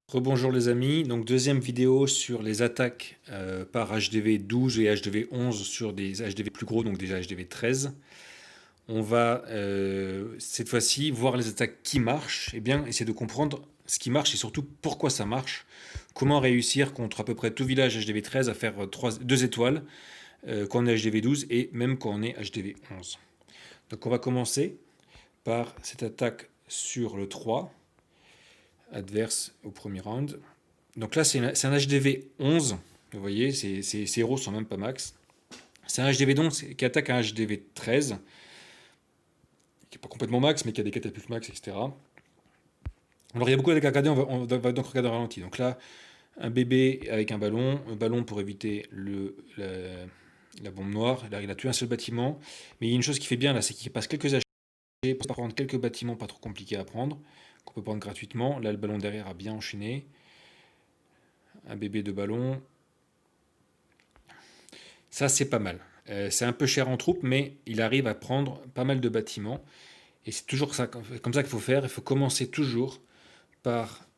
Rebonjour les amis, donc deuxième vidéo sur les attaques par HDV 12 et HDV 11 sur des HDV plus gros, donc des HDV 13. On va cette fois-ci voir les attaques qui marchent et bien essayer de comprendre ce qui marche et surtout pourquoi ça marche. Comment réussir contre à peu près tout village HDV 13 à faire 2 étoiles quand on est HDV 12 et même quand on est HDV 11. Donc on va commencer par cette attaque sur le 3, adverse au premier round. Donc là, c'est un HDV 11. Vous voyez, ces héros sont même pas max. C'est un HDV 11 qui attaque un HDV 13, qui n'est pas complètement max, mais qui a des catapultes max, etc. Alors il y a beaucoup d'attaques à regarder, on va donc regarder au ralenti. Donc là, un bébé avec un ballon pour éviter la bombe noire. Là, il a tué un seul bâtiment. Mais il y a une chose qui fait bien là, c'est qu'il passe quelques HP pour prendre quelques bâtiments pas trop compliqués à prendre, qu'on peut prendre gratuitement. Là, le ballon derrière a bien enchaîné. Un bébé de ballon. Ça, c'est pas mal. C'est un peu cher en troupes, mais il arrive à prendre pas mal de bâtiments. Et c'est toujours ça, comme ça qu'il faut faire. Il faut commencer toujours par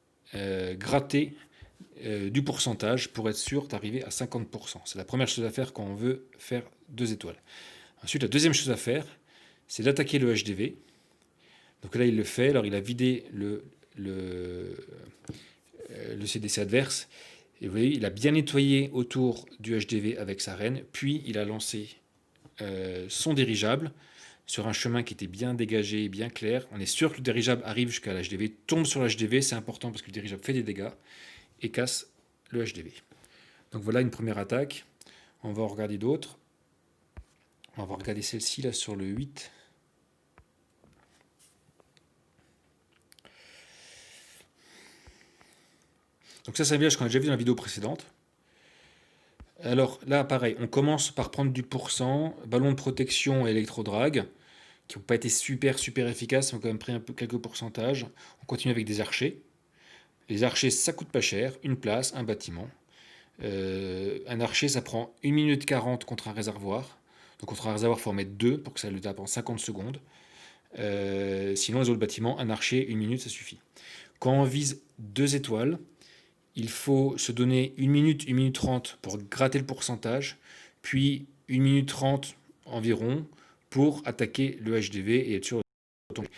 gratter du pourcentage pour être sûr d'arriver à 50%. C'est la première chose à faire quand on veut faire 2 étoiles. Ensuite, la deuxième chose à faire, c'est d'attaquer le HDV. Donc là, il le fait. Alors, il a vidé le CDC adverse. Et vous voyez, il a bien nettoyé autour du HDV avec sa reine. Puis, il a lancé son dirigeable sur un chemin qui était bien dégagé, bien clair. On est sûr que le dirigeable arrive jusqu'à l'HDV, tombe sur l'HDV, c'est important parce que le dirigeable fait des dégâts et casse le HDV. Donc voilà une première attaque. On va en regarder d'autres. On va regarder celle-ci là sur le 8. Donc ça c'est un village qu'on a déjà vu dans la vidéo précédente. Alors là pareil, on commence par prendre du pourcent, ballon de protection et électrodrague, qui n'ont pas été super efficaces, mais ont quand même pris un peu quelques pourcentages. On continue avec des archers. Les archers, ça coûte pas cher, une place, un bâtiment. Un archer, ça prend 1 minute 40 contre un réservoir. Donc contre un réservoir, il faut en mettre 2 pour que ça le tape en 50 secondes. Sinon, les autres bâtiments, un archer, 1 minute, ça suffit. Quand on vise 2 étoiles, il faut se donner 1 minute, 1 minute 30 pour gratter le pourcentage, puis 1 minute 30 environ pour attaquer le HDV et être sûr de tomber.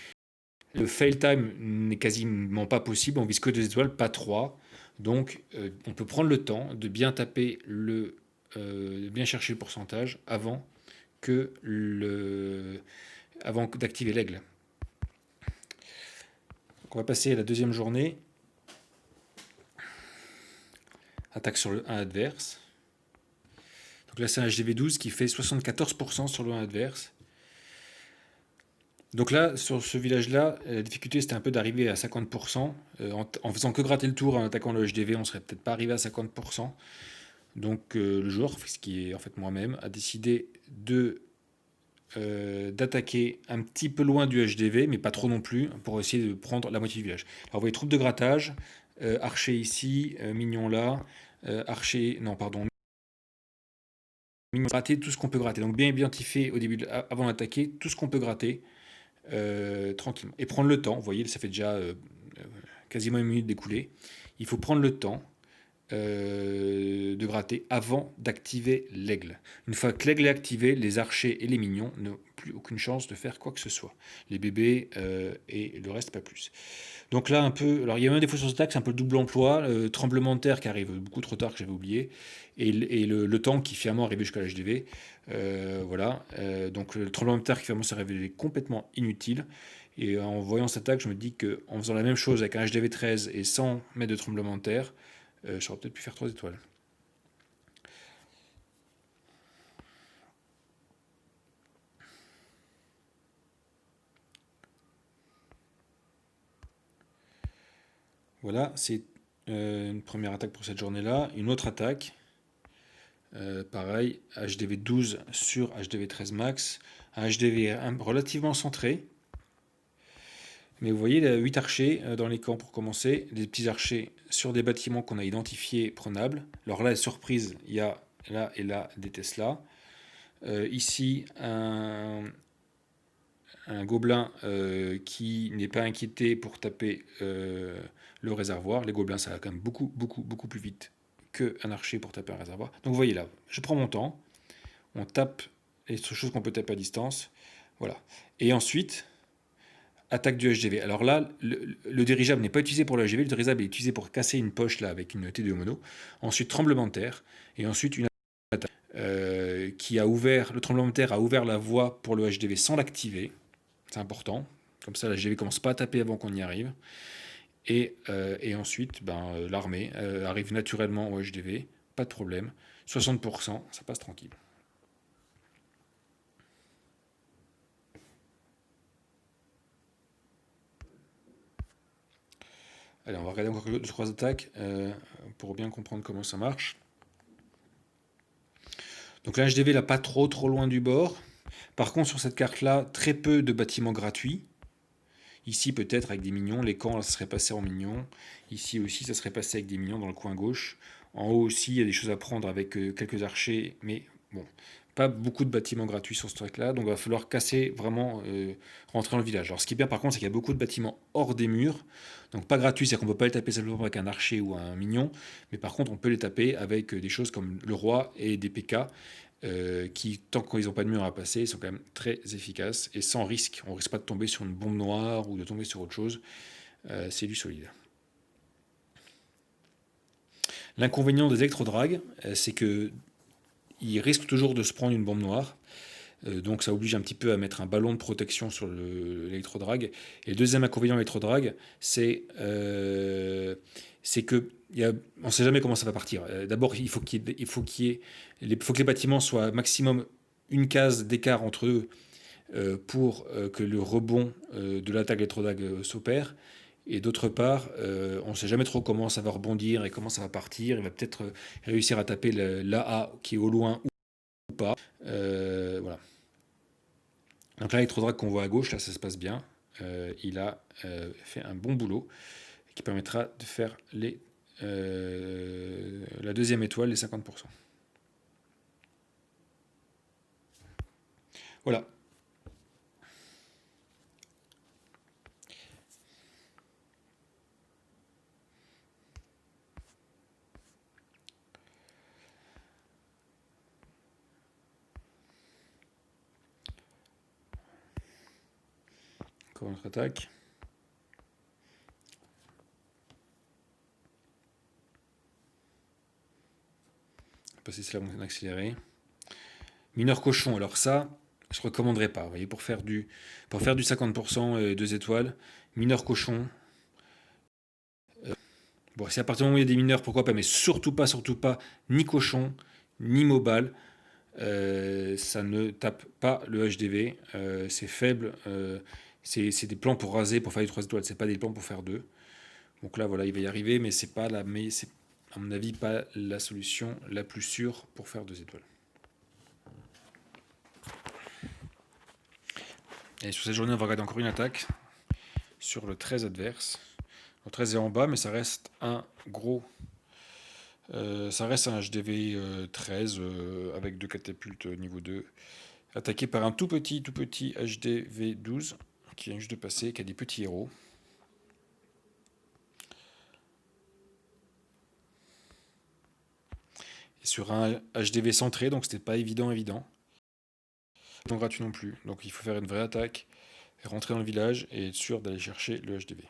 Le fail time n'est quasiment pas possible, on vise que 2 étoiles, pas 3. Donc on peut prendre le temps de bien taper de bien chercher le pourcentage avant d'activer l'aigle. Donc on va passer à la deuxième journée. Attaque sur le 1 adverse. Donc là c'est un HDV 12 qui fait 74% sur le 1 adverse. Donc là, sur ce village-là, la difficulté c'était un peu d'arriver à 50%. En faisant que gratter le tour, en attaquant le HDV, on serait peut-être pas arrivé à 50%. Donc le joueur, ce qui est en fait moi-même, a décidé d'attaquer un petit peu loin du HDV, mais pas trop non plus, pour essayer de prendre la moitié du village. Alors vous voyez, troupe de grattage, archer ici, mignon là, archer, non pardon, mignon gratter tout ce qu'on peut gratter. Donc bien identifier au début, avant d'attaquer, tout ce qu'on peut gratter, tranquillement. Et prendre le temps, vous voyez, ça fait déjà quasiment 1 minute d'écoulée. Il faut prendre le temps de gratter avant d'activer l'aigle. Une fois que l'aigle est activé, les archers et les mignons n'ont plus aucune chance de faire quoi que ce soit. Les bébés et le reste, pas plus. Donc là, un peu. Alors, il y a même des fois sur ce attaque, c'est un peu le double emploi. Tremblement de terre qui arrive beaucoup trop tard, que j'avais oublié. Et le temps qui finalement arrive jusqu'à l'HDV. Voilà. Donc, le tremblement de terre qui finalement s'est révélé complètement inutile. Et en voyant cette attaque, je me dis qu'en faisant la même chose avec un HDV 13 et sans mettre de tremblement de terre, j'aurais peut-être pu faire 3 étoiles. Voilà, c'est une première attaque pour cette journée-là. Une autre attaque, pareil, HDV 12 sur HDV 13 max. Un HDV relativement centré. Mais vous voyez, 8 archers dans les camps pour commencer. Des petits archers sur des bâtiments qu'on a identifiés prenables. Alors là, surprise, il y a là et là des Tesla. Ici, un un gobelin qui n'est pas inquiété pour taper le réservoir. Les gobelins, ça va quand même beaucoup plus vite qu'un archer pour taper un réservoir. Donc vous voyez là, je prends mon temps, on tape les choses qu'on peut taper à distance. Voilà. Et ensuite, attaque du HDV. Alors là, le dirigeable n'est pas utilisé pour le HDV, le dirigeable est utilisé pour casser une poche là avec une T2 mono. Ensuite, tremblement de terre. Et ensuite, une attaque qui a ouvert, le tremblement de terre a ouvert la voie pour le HDV sans l'activer. C'est important. Comme ça, le HDV ne commence pas à taper avant qu'on y arrive. Et ensuite, l'armée arrive naturellement au HDV. Pas de problème. 60%, ça passe tranquille. Allez, on va regarder encore 2-3 attaques pour bien comprendre comment ça marche. Donc là, HDV, là, pas trop loin du bord. Par contre, sur cette carte-là, très peu de bâtiments gratuits. Ici, peut-être avec des minions. Les camps, là, ça serait passé en minions. Ici aussi, ça serait passé avec des minions dans le coin gauche. En haut aussi, il y a des choses à prendre avec quelques archers. Mais bon, pas beaucoup de bâtiments gratuits sur ce truc-là. Donc, il va falloir casser, vraiment rentrer dans le village. Alors, ce qui est bien, par contre, c'est qu'il y a beaucoup de bâtiments hors des murs. Donc, pas gratuits, c'est-à-dire qu'on ne peut pas les taper simplement avec un archer ou un mignon. Mais par contre, on peut les taper avec des choses comme le roi et des PK. Qui, tant qu'ils n'ont pas de mur à passer, sont quand même très efficaces et sans risque. On ne risque pas de tomber sur une bombe noire ou de tomber sur autre chose. C'est du solide. L'inconvénient des électrodrags, c'est que ils risquent toujours de se prendre une bombe noire. Donc ça oblige un petit peu à mettre un ballon de protection sur l'électrodrag. Et le deuxième inconvénient de l'électrodrag, c'est que on ne sait jamais comment ça va partir. D'abord, il faut que les bâtiments soient maximum une case d'écart entre eux pour que le rebond de l'attaque électrodrag s'opère. Et d'autre part, on ne sait jamais trop comment ça va rebondir et comment ça va partir. Il va peut-être réussir à taper l'AA qui est au loin ou pas. Voilà. Donc là, l'électrodrag qu'on voit à gauche, là, ça se passe bien. Il a fait un bon boulot qui permettra de faire la deuxième étoile, les 50%. Voilà. Contre-attaque. Passer cela en accéléré. Mineur cochon, alors ça, je ne recommanderais pas. Vous voyez, pour faire du 50% 2 étoiles, mineur cochon. Bon, si à partir du moment où il y a des mineurs, pourquoi pas, mais surtout pas, ni cochon, ni mobile. Ça ne tape pas le HDV. C'est faible. C'est des plans pour raser, pour faire du 3 étoiles. C'est pas des plans pour faire 2. Donc là, voilà, il va y arriver, mais c'est à mon avis pas la solution la plus sûre pour faire 2 étoiles. Et sur cette journée, on va regarder encore une attaque sur le 13 adverse. Le 13 est en bas, mais ça reste un gros. Ça reste un HDV 13 avec 2 catapultes niveau 2. Attaqué par un tout petit HDV 12 qui vient juste de passer, qui a des petits héros. Et sur un HDV centré, donc c'était pas évident. Non gratuit non plus. Donc il faut faire une vraie attaque, rentrer dans le village et être sûr d'aller chercher le HDV.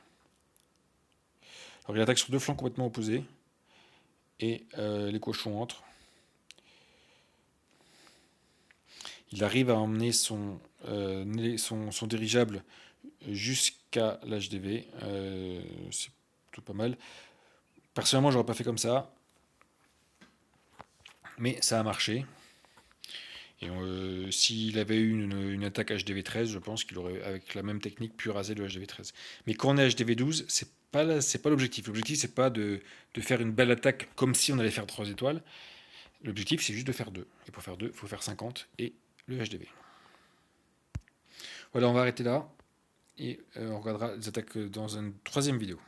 Alors il attaque sur 2 flancs complètement opposés. Et les cochons entrent. Il arrive à emmener son dirigeable jusqu'à l'HDV. C'est plutôt pas mal. Personnellement, j'aurais pas fait comme ça. Mais ça a marché. Et s'il avait eu une attaque HDV 13, je pense qu'il aurait, avec la même technique, pu raser le HDV 13. Mais quand on est HDV 12, c'est pas l'objectif. L'objectif, c'est pas de faire une belle attaque comme si on allait faire 3 étoiles. L'objectif, c'est juste de faire 2. Et pour faire 2, il faut faire 50 et le HDV. Voilà, on va arrêter là. Et on regardera les attaques dans une 3e vidéo.